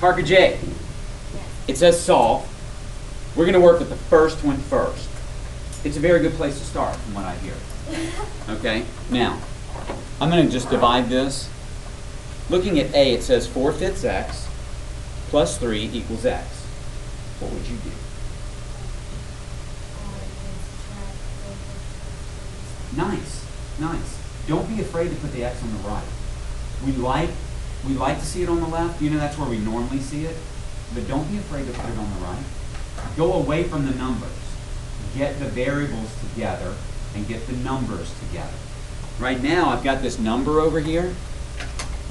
Parker J, it says solve. We're going to work with the first one first. It's a very good place to start from what I hear. Okay, now, I'm going to just divide this. Looking at A, it says 4/5 x plus 3 equals x. What would you do? Nice, nice. Don't be afraid to put the x on the right. We like to see it on the left. You know, that's where we normally see it. But don't be afraid to put it on the right. Go away from the numbers. Get the variables together and get the numbers together. Right now, I've got this number over here.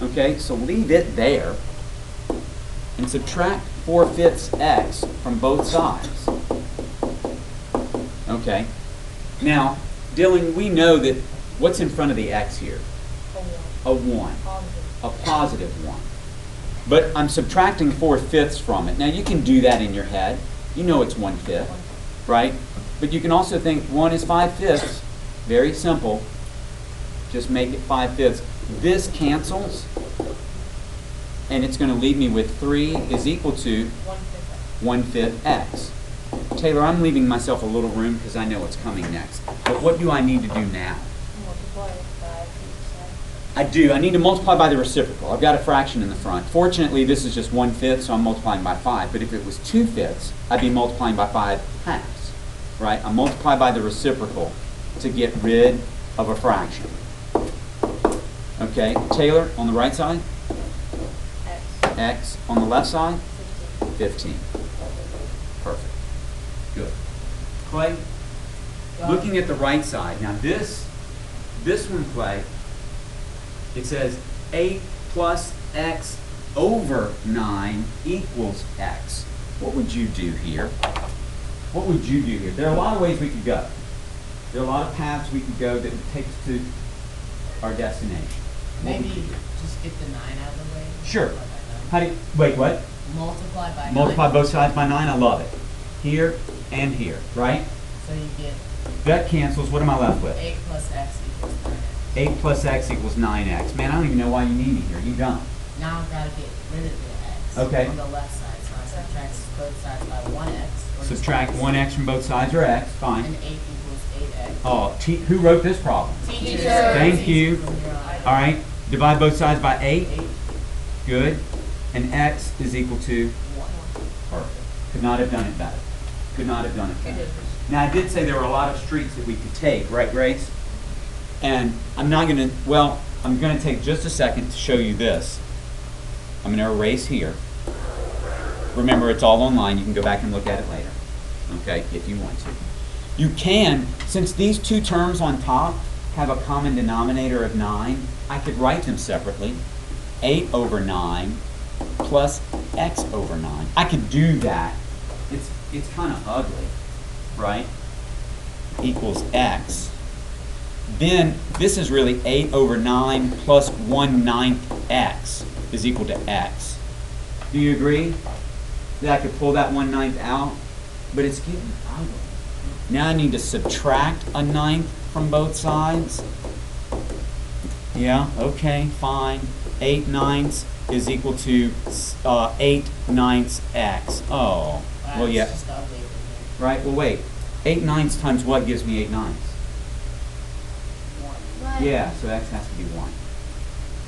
Okay, so leave it there and subtract 4/5 x from both sides. Okay, now, Dylan, we know that what's in front of the x here? A 1. A positive 1. But I'm subtracting 4/5 from it. Now, you can do that in your head. You know it's 1/5, right? But you can also think 1 is 5/5. Very simple. Just make it 5/5. This cancels, and it's going to leave me with 3 is equal to 1/5 x. Taylor, I'm leaving myself a little room because I know what's coming next. But what do I need to do now? I do. I need to multiply by the reciprocal. I've got a fraction in the front. Fortunately, this is just 1/5, so I'm multiplying by 5. But if it was 2/5, I'd be multiplying by 5 halves. Right? I multiply by the reciprocal to get rid of a fraction. Okay, Taylor, on the right side? X. On the left side? 15. Perfect. Good. Clay, looking at the right side. Now this one, Clay, it says 8 plus x over 9 equals x. What would you do here? What would you do here? There are a lot of ways we could go. There are a lot of paths we could go that would take us to our destination. Maybe just get the 9 out of the way. Sure. How do you, wait, what? Multiply by 9. Multiply both sides by 9. I love it. Here and here, right? So you get That cancels. What am I left with? 8 plus x equals 9x. 8 plus x equals 9x. Man, I don't even know why you need me here. You don't. Now I've got to get rid of the x Okay. on the left side. So I subtract both sides by 1x. Subtract 1x from both sides, or x. Fine. And 8 equals 8x. Oh, who wrote this problem? Teacher. Thank you. All right. Divide both sides by 8. 8. Good. And x is equal to? 1. Perfect. Could not have done it better. Could not have done it better. Now, I did say there were a lot of streets that we could take, right, Grace? And I'm not going to, well, I'm going to take just a second to show you this. I'm going to erase here. Remember, it's all online. You can go back and look at it later, okay, if you want to. You can, since these two terms on top have a common denominator of 9, I could write them separately. 8 over 9 plus x over 9. I could do that. It's kind of ugly, right? Equals x. Then this is really 8 over 9 plus 1/9 x is equal to x. Do you agree that I could pull that 1/9 out? But it's getting ugly. Now I need to subtract a 9th from both sides. Yeah, okay, fine. 8/9 is equal to 8/9 x. Oh, well, yeah. It's just ugly over here. Right, well, wait. 8/9 times what gives me 8/9? 1. Yeah, so x has to be 1.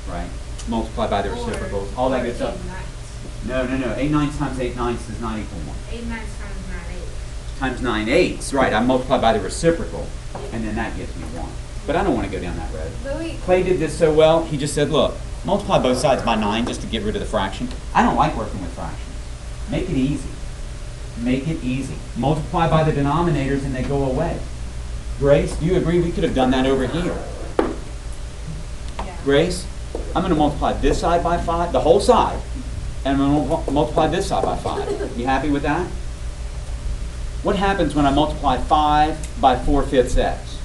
Right? Multiply by the reciprocals, all that good stuff. No. 8/9 times 8/9 does not equal 1. 8 9 times 9 Times 9/8. Right, I multiply by the reciprocal, and then that gives me 1. But I don't want to go down that road. 8. Louis, Clay did this so well, he just said, look, multiply both sides by 9 just to get rid of the fraction. I don't like working with fractions. Make it easy. Make it easy. Multiply by the denominators and they go away. Grace, do you agree we could have done that over here? yeah. Grace, I'm going to multiply this side by 5, the whole side, and I'm going to multiply this side by 5. You happy with that? What happens when I multiply 5 by 4/5 x?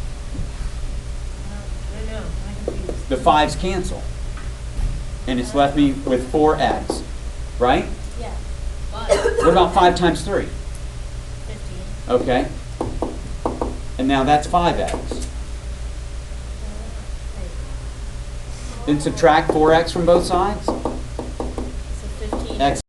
I know. I'm confused. The 5's cancel. And it's left me with 4x, right? Yeah. What about 5 times 3? 15. Okay. And now that's 5x. Then subtract 4x from both sides. So 15. X